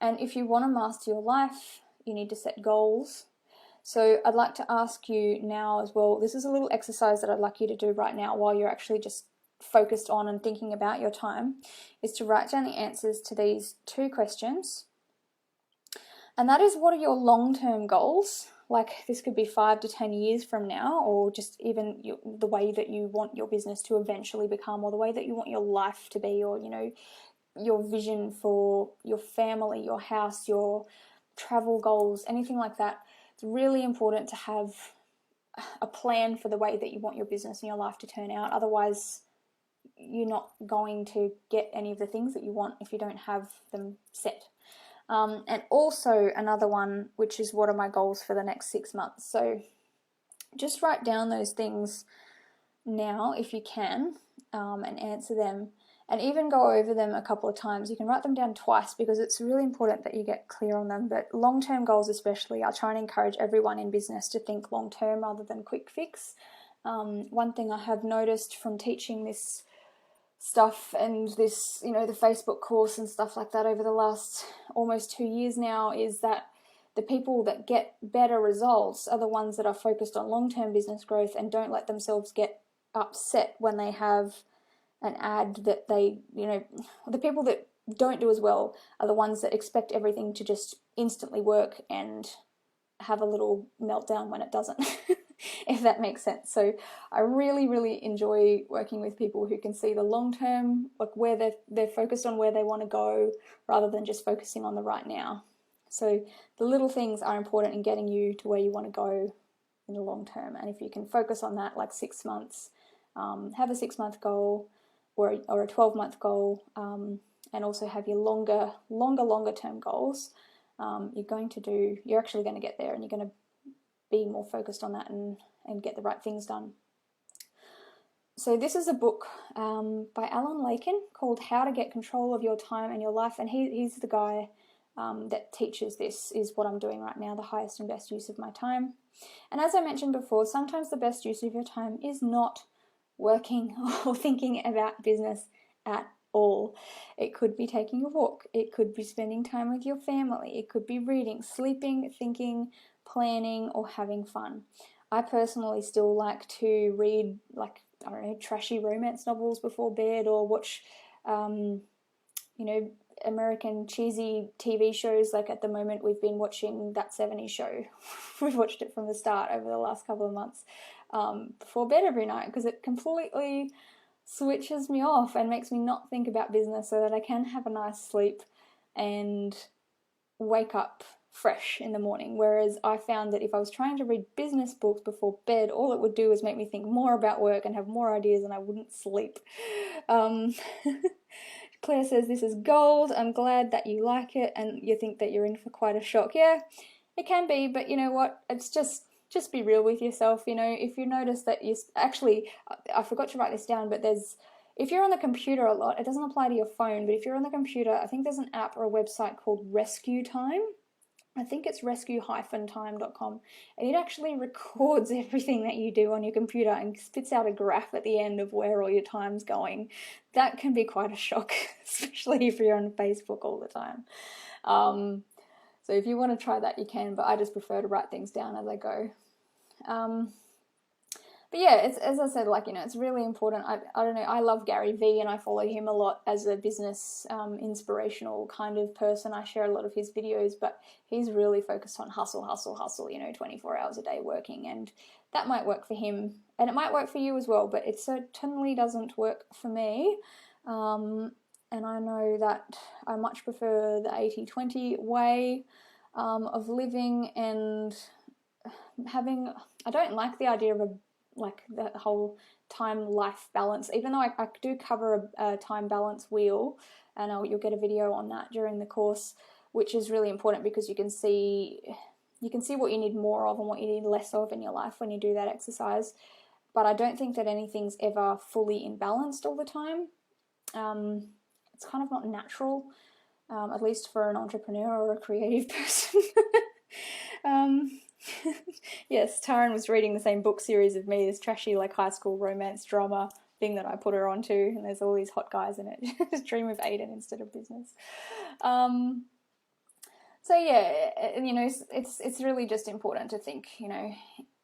And if you want to master your life, you need to set goals. So I'd like to ask you now as well, this is a little exercise that I'd like you to do right now while you're actually just focused on and thinking about your time, is to write down the answers to these 2 questions. And that is, what are your long-term goals? Like, this could be 5 to 10 years from now, or just even the way that you want your business to eventually become, or the way that you want your life to be, or, you know, your vision for your family, your house, your travel goals, anything like that. It's really important to have a plan for the way that you want your business and your life to turn out. Otherwise, you're not going to get any of the things that you want if you don't have them set. And also another one, which is, what are my goals for the next 6 months? So just write down those things now if you can, and answer them. and even go over them a couple of times. You can write them down twice because it's really important that you get clear on them. But long-term goals especially, I try and encourage everyone in business to think long-term rather than quick fix. One thing I have noticed from teaching this stuff and this, the Facebook course and stuff like that over the last almost 2 years now is that the people that get better results are the ones that are focused on long-term business growth and don't let themselves get upset when they have an ad that the people that don't do as well are the ones that expect everything to just instantly work and have a little meltdown when it doesn't, if that makes sense. So I really, really enjoy working with people who can see the long term, like where they're focused on where they want to go rather than just focusing on the right now. So the little things are important in getting you to where you want to go in the long term. And if you can focus on that, like 6 months, have a 6-month goal or a 12-month goal, and also have your longer term goals, you're actually going to get there, and you're going to be more focused on that and get the right things done. So this is a book by Alan Lakin called How to Get Control of Your Time and Your Life, and he's the guy that teaches this, is what I'm doing right now, the highest and best use of my time. And as I mentioned before, sometimes the best use of your time is not working or thinking about business at all. It could be taking a walk, it could be spending time with your family, it could be reading, sleeping, thinking, planning, or having fun. I personally still like to read, trashy romance novels before bed, or watch American cheesy TV shows. Like at the moment we've been watching That 70s Show. We've watched it from the start over the last couple of months before bed every night, because it completely switches me off and makes me not think about business, so that I can have a nice sleep and wake up fresh in the morning. Whereas I found that if I was trying to read business books before bed, all it would do is make me think more about work and have more ideas, and I wouldn't sleep. Claire says, this is gold. I'm glad that you like it and you think that you're in for quite a shock. Yeah, it can be, but you know what? It's just be real with yourself. If you notice that I forgot to write this down, but if you're on the computer a lot, it doesn't apply to your phone, but if you're on the computer, I think there's an app or a website called Rescue Time. I think it's rescue-time.com, and it actually records everything that you do on your computer and spits out a graph at the end of where all your time's going. That can be quite a shock, especially if you're on Facebook all the time. So if you want to try that, you can, but I just prefer to write things down as I go. But yeah, it's, as I said, it's really important. I don't know, I love Gary Vee, and I follow him a lot as a business inspirational kind of person. I share a lot of his videos, but he's really focused on hustle, 24 hours a day working, and that might work for him, and it might work for you as well, but it certainly doesn't work for me. And I know that I much prefer the 80-20 way of living, and I don't like the idea of the whole time-life balance, even though I do cover a time balance wheel, and you'll get a video on that during the course, which is really important because you can see what you need more of and what you need less of in your life when you do that exercise. But I don't think that anything's ever fully imbalanced all the time. It's kind of not natural, at least for an entrepreneur or a creative person. Yes, Taryn was reading the same book series of me, this trashy high school romance drama thing that I put her onto, and there's all these hot guys in it. Just dream of Aiden instead of business. So yeah, it's really just important to think,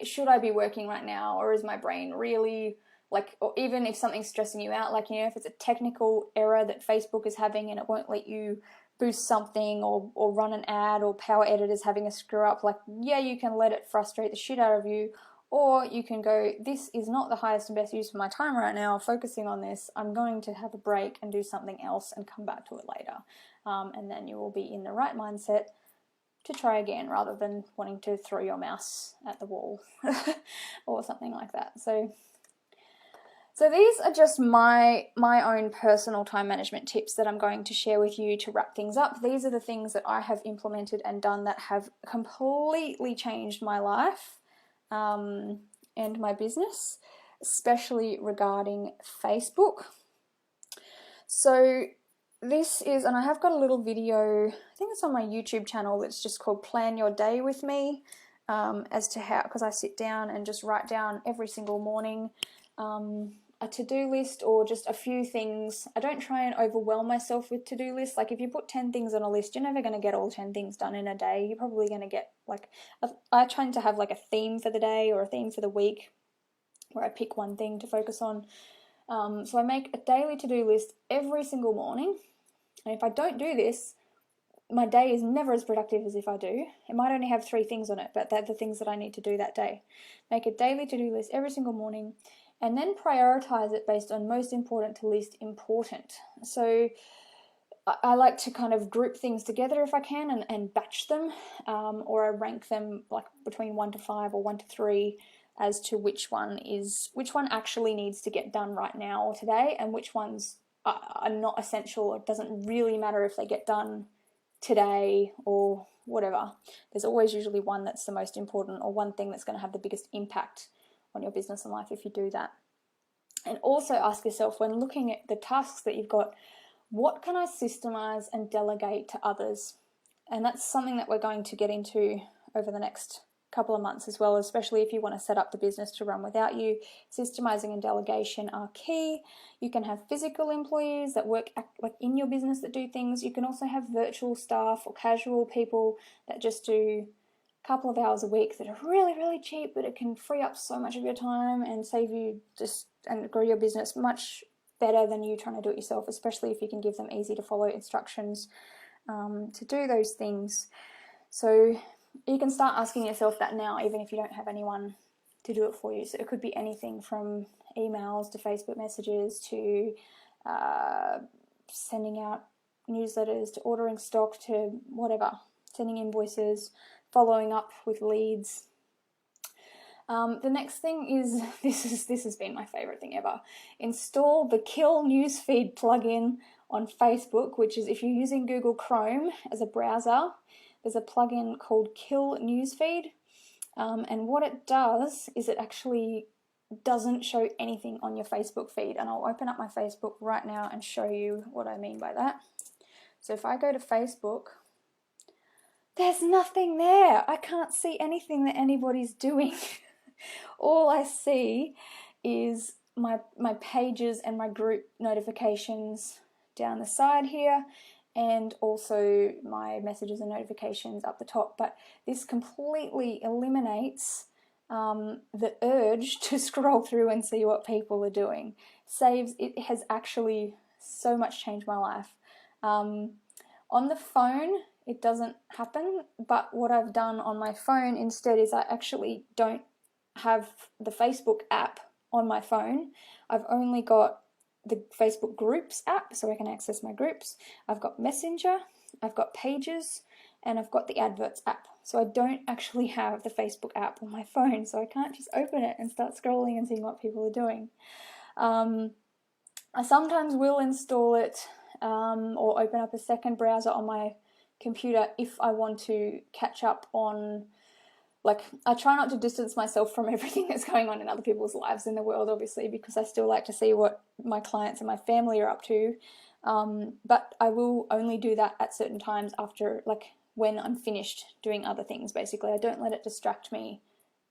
should I be working right now, or is my brain really or even if something's stressing you out, if it's a technical error that Facebook is having and it won't let you boost something or run an ad, or Power Editor's having a screw up, you can let it frustrate the shit out of you, or you can go, this is not the highest and best use of my time right now, focusing on this, I'm going to have a break and do something else and come back to it later. And then you will be in the right mindset to try again, rather than wanting to throw your mouse at the wall or something like that. So these are just my own personal time management tips that I'm going to share with you to wrap things up. These are the things that I have implemented and done that have completely changed my life and my business, especially regarding Facebook. So this is, and I have got a little video, I think it's on my YouTube channel, that's just called Plan Your Day with Me, as to how, because I sit down and just write down every single morning a to-do list or just a few things. I don't try and overwhelm myself with to-do lists. Like if you put 10 things on a list, you're never going to get all 10 things done in a day. You're probably going to get like, I try to have like a theme for the day or a theme for the week where I pick one thing to focus on. So I make a daily to-do list every single morning. And if I don't do this, my day is never as productive as if I do. It might only have 3 things on it, but they're the things that I need to do that day. Make a daily to-do list every single morning, and then prioritize it based on most important to least important. So I like to kind of group things together if I can and batch them, or I rank them like between 1 to 5 or 1 to 3 as to which one actually needs to get done right now or today, and which ones are not essential. It doesn't really matter if they get done today or whatever. There's always usually one that's the most important, or one thing that's going to have the biggest impact on your business and life if you do that. And also ask yourself, when looking at the tasks that you've got, what can I systemize and delegate to others? And that's something that we're going to get into over the next couple of months as well, especially if you want to set up the business to run without you. Systemizing and delegation are key. You can have physical employees that work like in your business that do things. You can also have virtual staff or casual people that just do a couple of hours a week that are really, really cheap, but it can free up so much of your time and save you and grow your business much better than you trying to do it yourself, especially if you can give them easy to follow instructions to do those things. So you can start asking yourself that now, even if you don't have anyone to do it for you. So it could be anything from emails to Facebook messages to sending out newsletters to ordering stock to whatever, sending invoices, following up with leads. The next thing is, this has been my favorite thing ever. Install the Kill Newsfeed plugin on Facebook, which is, if you're using Google Chrome as a browser, there's a plugin called Kill Newsfeed, and what it does is it actually doesn't show anything on your Facebook feed. And I'll open up my Facebook right now and show you what I mean by that. So if I go to Facebook, there's nothing there. I can't see anything that anybody's doing. All I see is my pages and my group notifications down the side here, and also my messages and notifications up the top. But this completely eliminates the urge to scroll through and see what people are doing. It has actually so much changed my life. On the phone, it doesn't happen, but what I've done on my phone instead is I actually don't have the Facebook app on my phone. I've only got the Facebook Groups app, so I can access my groups. I've got Messenger, I've got Pages, and I've got the Adverts app. So I don't actually have the Facebook app on my phone, so I can't just open it and start scrolling and seeing what people are doing. I sometimes will install it or open up a second browser on my computer if I want to catch up on, like, I try not to distance myself from everything that's going on in other people's lives in the world, obviously, because I still like to see what my clients and my family are up to. But I will only do that at certain times after, like, when I'm finished doing other things, basically. I don't let it distract me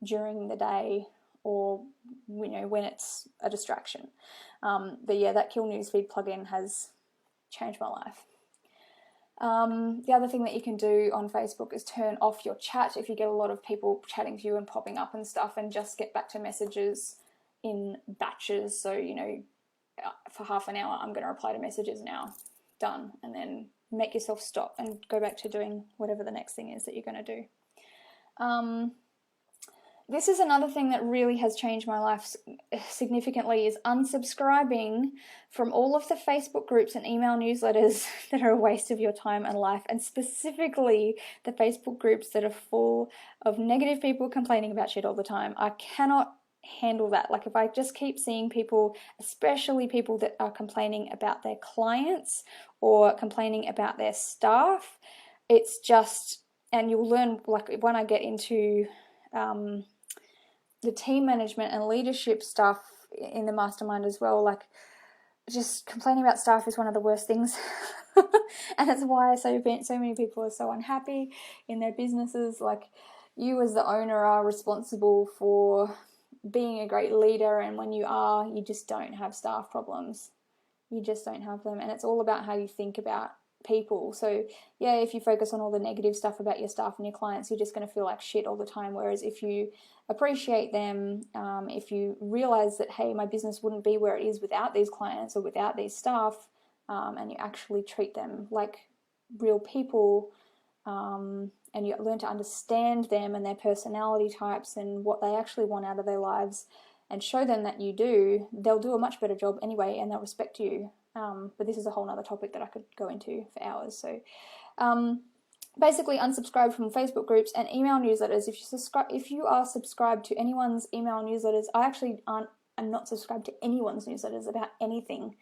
during the day or, you know, when it's a distraction. But yeah, that Kill Newsfeed plugin has changed my life. The other thing that you can do on Facebook is turn off your chat if you get a lot of people chatting to you and popping up and stuff, and just get back to messages in batches. So, you know, for half an hour, I'm going to reply to messages now. Done. And then make yourself stop and go back to doing whatever the next thing is that you're going to do. This is another thing that really has changed my life significantly, is unsubscribing from all of the Facebook groups and email newsletters that are a waste of your time and life, and specifically the Facebook groups that are full of negative people complaining about shit all the time. I cannot handle that. Like, if I just keep seeing people, especially people that are complaining about their clients or complaining about their staff, it's just, and you'll learn, like, when I get into the team management and leadership stuff in the mastermind as well, like, just complaining about staff is one of the worst things. And that's why so many people are so unhappy in their businesses. Like, you as the owner are responsible for being a great leader, and when you are, you just don't have staff problems. You just don't have them, and it's all about how you think about people. So yeah, if you focus on all the negative stuff about your staff and your clients, you're just going to feel like shit all the time. Whereas if you appreciate them, if you realize that, hey, my business wouldn't be where it is without these clients or without these staff, and you actually treat them like real people, and you learn to understand them and their personality types and what they actually want out of their lives, and show them that you do, they'll do a much better job anyway, and they'll respect you. But this is a whole other topic that I could go into for hours. So basically, unsubscribe from Facebook groups and email newsletters. If you are subscribed to anyone's email newsletters, I'm not subscribed to anyone's newsletters about anything.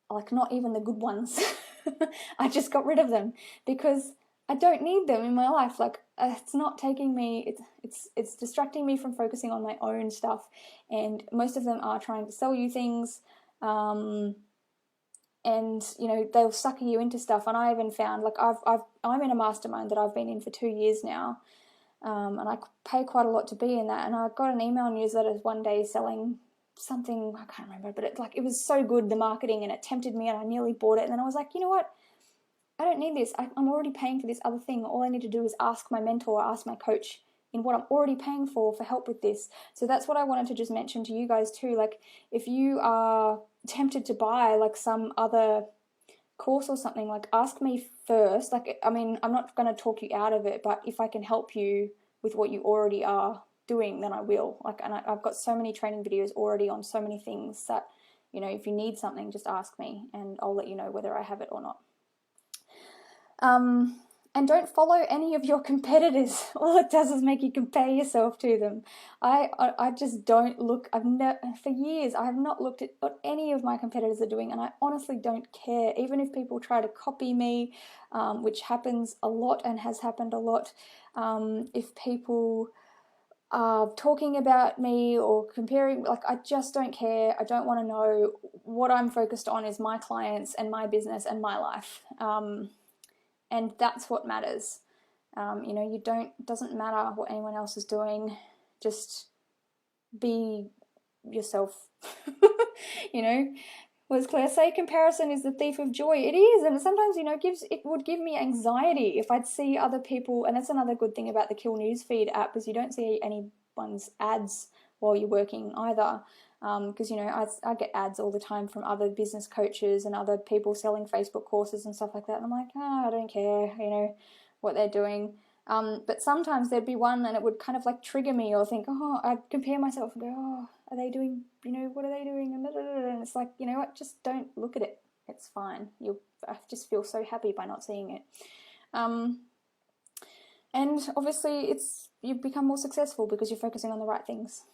Like, not even the good ones. I just got rid of them because I don't need them in my life. Like, it's not taking me, it's distracting me from focusing on my own stuff. And most of them are trying to sell you things, and they'll sucker you into stuff. And I even found, like, I'm in a mastermind that I've been in for 2 years now, and I pay quite a lot to be in that. And I got an email newsletter one day selling something, I can't remember, but it was so good, the marketing, and it tempted me, and I nearly bought it. And then I was like, you know what? I don't need this. I'm already paying for this other thing. All I need to do is ask my mentor, ask my coach in what I'm already paying for help with this. So that's what I wanted to just mention to you guys too. Like, if you are tempted to buy like some other course or something, like, ask me first. Like, I mean, I'm not going to talk you out of it, but if I can help you with what you already are doing, then I will. Like, and I've got so many training videos already on so many things that, if you need something, just ask me and I'll let you know whether I have it or not. And don't follow any of your competitors. All it does is make you compare yourself to them. I just don't look. For years I have not looked at what any of my competitors are doing, and I honestly don't care. Even if people try to copy me, which happens a lot and has happened a lot. If people are talking about me or comparing, like, I just don't care. I don't want to know. What I'm focused on is my clients and my business and my life. And that's what matters. It doesn't matter what anyone else is doing. Just be yourself. What does Claire say? Comparison is the thief of joy. It is, and sometimes, it would give me anxiety if I'd see other people. And that's another good thing about the Kill Newsfeed app, is you don't see anyone's ads while you're working either. Because I get ads all the time from other business coaches and other people selling Facebook courses and stuff like that, and I'm like, I don't care, what they're doing. But sometimes there'd be one and it would kind of like trigger me, or think, I'd compare myself and go, are they doing, what are they doing? And it's like, you know what, just don't look at it. It's fine. I just feel so happy by not seeing it. And obviously you become more successful because you're focusing on the right things.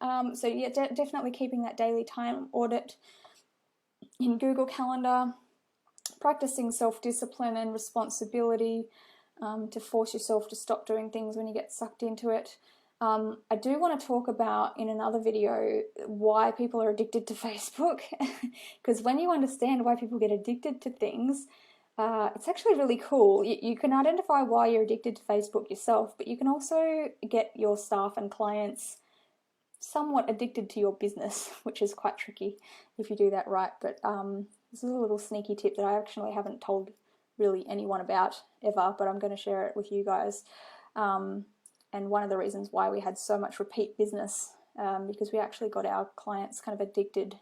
So yeah, definitely keeping that daily time audit in Google Calendar, practicing self-discipline and responsibility, to force yourself to stop doing things when you get sucked into it. I do want to talk about in another video why people are addicted to Facebook, because when you understand why people get addicted to things, it's actually really cool. You can identify why you're addicted to Facebook yourself, but you can also get your staff and clients somewhat addicted to your business, which is quite tricky if you do that right. But this is a little sneaky tip that I actually haven't told really anyone about ever, but I'm going to share it with you guys. And one of the reasons why we had so much repeat business, because we actually got our clients kind of addicted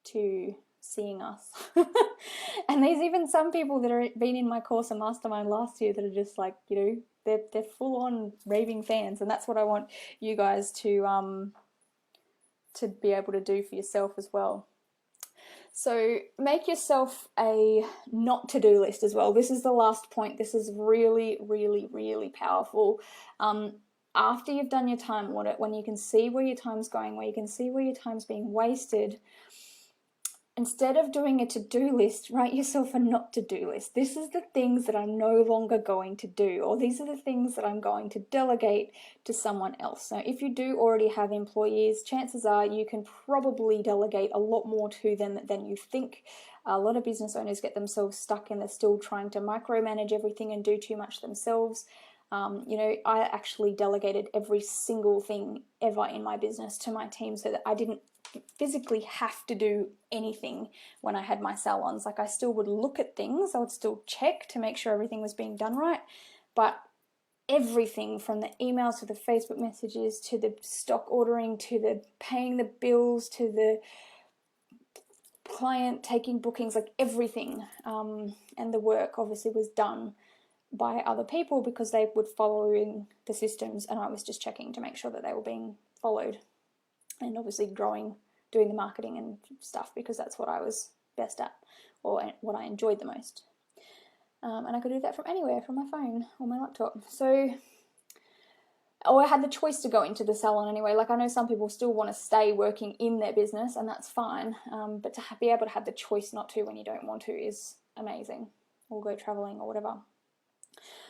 to seeing us. And there's even some people that have been in my course and mastermind last year that are just like, they're full on raving fans, and that's what I want you guys to be able to do for yourself as well. So make yourself a not to-do list as well. This is the last point. This is really, really, really powerful. After you've done your time audit, when you can see where your time's going, where you can see where your time's being wasted, instead of doing a to-do list, write yourself a not to-do list. This is the things that I'm no longer going to do, or these are the things that I'm going to delegate to someone else. Now, if you do already have employees, chances are you can probably delegate a lot more to them than you think. A lot of business owners get themselves stuck and they're still trying to micromanage everything and do too much themselves. I actually delegated every single thing ever in my business to my team so that I didn't physically have to do anything when I had my salons. Like, I still would look at things, I would still check to make sure everything was being done right, but everything from the emails to the Facebook messages to the stock ordering to the paying the bills to the client taking bookings, like everything, and the work obviously was done by other people because they would follow in the systems, and I was just checking to make sure that they were being followed, and obviously doing the marketing and stuff because that's what I was best at, or what I enjoyed the most. And I could do that from anywhere, from my phone or my laptop. So, or I had the choice to go into the salon anyway. Like, I know some people still want to stay working in their business, and that's fine. But to be able to have the choice not to when you don't want to is amazing. Or go traveling or whatever.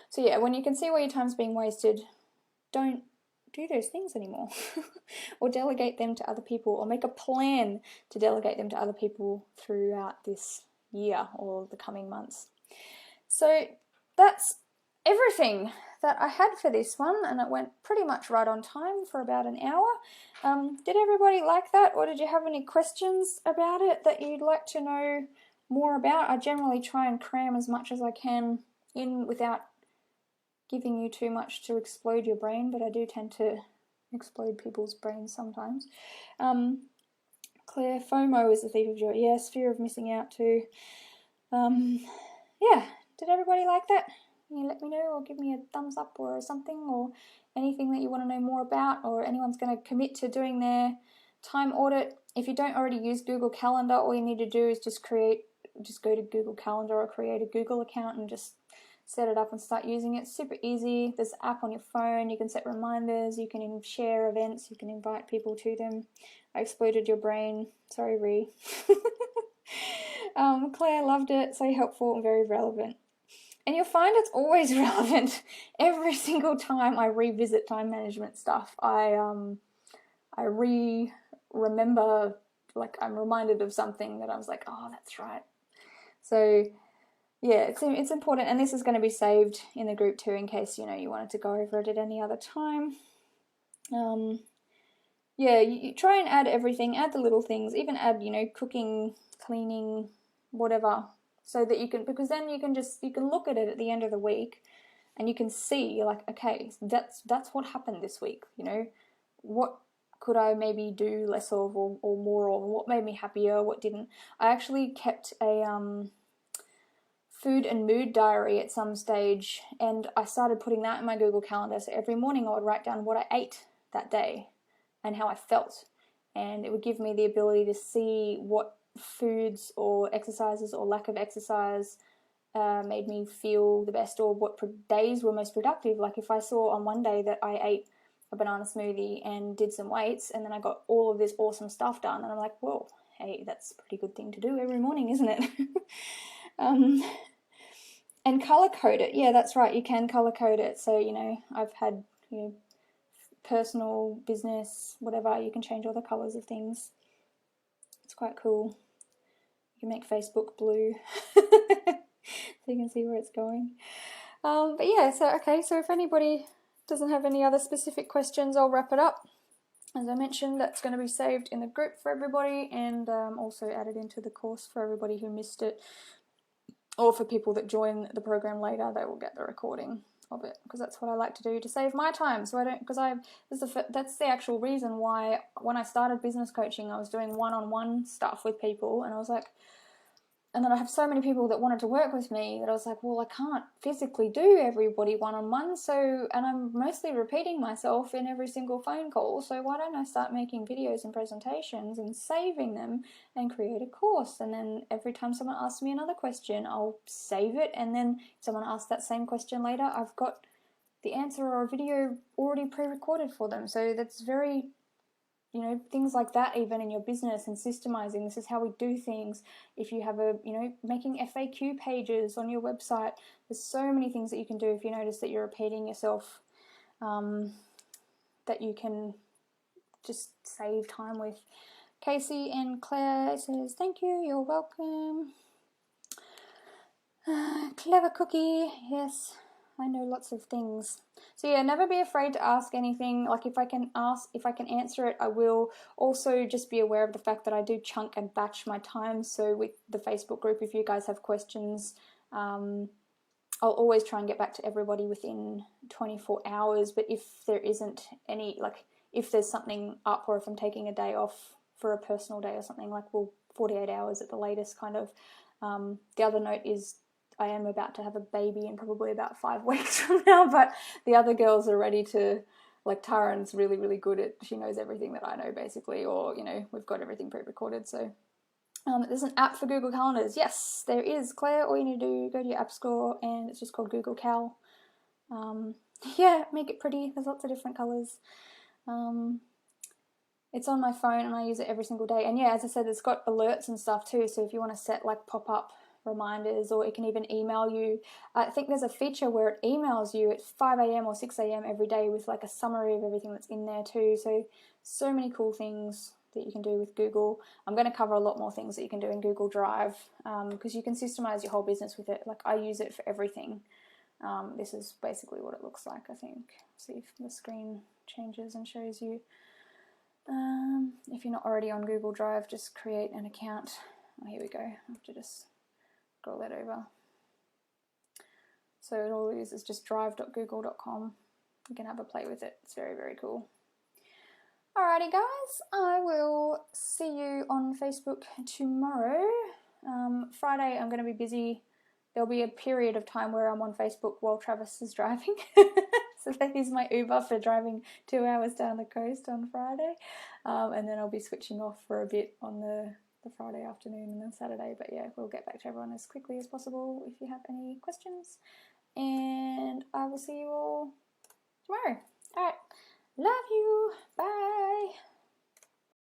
So yeah, when you can see where your time's being wasted, don't do those things anymore. Or delegate them to other people, or make a plan to delegate them to other people throughout this year or the coming months. So that's everything that I had for this one, and it went pretty much right on time for about an hour. Did everybody like that, or did you have any questions about it that you'd like to know more about? I generally try and cram as much as I can in without giving you too much to explode your brain, but I do tend to explode people's brains sometimes. Claire, FOMO is the thief of joy. Yes, fear of missing out too. Yeah, did everybody like that? Can you let me know, or give me a thumbs up or something, or anything that you want to know more about, or anyone's going to commit to doing their time audit. If you don't already use Google Calendar, all you need to do is just go to Google Calendar or create a Google account and just set it up and start using it. Super easy. There's an app on your phone. You can set reminders. You can share events. You can invite people to them. I exploded your brain. Sorry, Ree. Claire loved it. So helpful and very relevant. And you'll find it's always relevant. Every single time I revisit time management stuff, I remember, like, I'm reminded of something that I was like, oh, that's right. So yeah, it's important, and this is going to be saved in the group too in case, you wanted to go over it at any other time. Yeah, you try and add everything, add the little things, even add, cooking, cleaning, whatever, so that you can, because then you can look at it at the end of the week and you can see, like, okay, that's what happened this week, what could I maybe do less of or more of, what made me happier, what didn't. I actually kept a food and mood diary at some stage, and I started putting that in my Google Calendar. So every morning I would write down what I ate that day and how I felt, and it would give me the ability to see what foods or exercises or lack of exercise made me feel the best, or what days were most productive. Like, if I saw on one day that I ate a banana smoothie and did some weights, and then I got all of this awesome stuff done, and I'm like, whoa, hey, that's a pretty good thing to do every morning, isn't it? And color code it. Yeah, that's right, you can color code it. So, I've had, personal, business, whatever, you can change all the colors of things. It's quite cool. You can make Facebook blue so you can see where it's going. But yeah, so if anybody doesn't have any other specific questions, I'll wrap it up. As I mentioned, that's going to be saved in the group for everybody, and also added into the course for everybody who missed it, or for people that join the program later, they will get the recording of it, because that's what I like to do to save my time. So that's the actual reason why when I started business coaching, I was doing one-on-one stuff with people, and I was like, and then I have so many people that wanted to work with me that I was like, well, I can't physically do everybody one-on-one, and I'm mostly repeating myself in every single phone call, so why don't I start making videos and presentations and saving them and create a course? And then every time someone asks me another question, I'll save it, and then if someone asks that same question later, I've got the answer or a video already pre-recorded for them. So that's very you know, things like that even in your business, and systemizing, this is how we do things. If you have a, you know, making FAQ pages on your website, there's so many things that you can do if you notice that you're repeating yourself, that you can just save time with. Casey and Claire says, thank you, you're welcome. Clever cookie, yes, I know lots of things. So yeah, never be afraid to ask anything. Like if I can answer it, I will. Also just be aware of the fact that I do chunk and batch my time. So with the Facebook group, if you guys have questions, I'll always try and get back to everybody within 24 hours. But if there isn't any, like if there's something up, or if I'm taking a day off for a personal day or something, like, well, 48 hours at the latest kind of. The other note is I am about to have a baby in probably about 5 weeks from now, but the other girls are ready to, like Taran's really, really good at, she knows everything that I know basically, or, you know, we've got everything pre-recorded. So there's an app for Google Calendars. Yes, there is, Claire. All you need to do, go to your app store, and it's just called Google Cal. Yeah, make it pretty. There's lots of different colours. It's on my phone and I use it every single day. And yeah, as I said, it's got alerts and stuff too. So if you want to set like pop-up reminders, or it can even email you. I think there's a feature where it emails you at 5 a.m. or 6 a.m. every day with like a summary of everything that's in there too. So many cool things that you can do with Google. I'm going to cover a lot more things that you can do in Google Drive, because you can systemize your whole business with it. Like I use it for everything. This is basically what it looks like, I think. See if the screen changes and shows you. If you're not already on Google Drive, just create an account. Oh, here we go. I have to just scroll that over. So it all is just drive.google.com. You can have a play with it. It's very, very cool. Alrighty guys, I will see you on Facebook tomorrow. Friday I'm going to be busy. There'll be a period of time where I'm on Facebook while Travis is driving. So that is my Uber for driving 2 hours down the coast on Friday. And then I'll be switching off for a bit on the Friday afternoon and then Saturday. But yeah, we'll get back to everyone as quickly as possible if you have any questions. And I will see you all tomorrow. Alright, love you. Bye.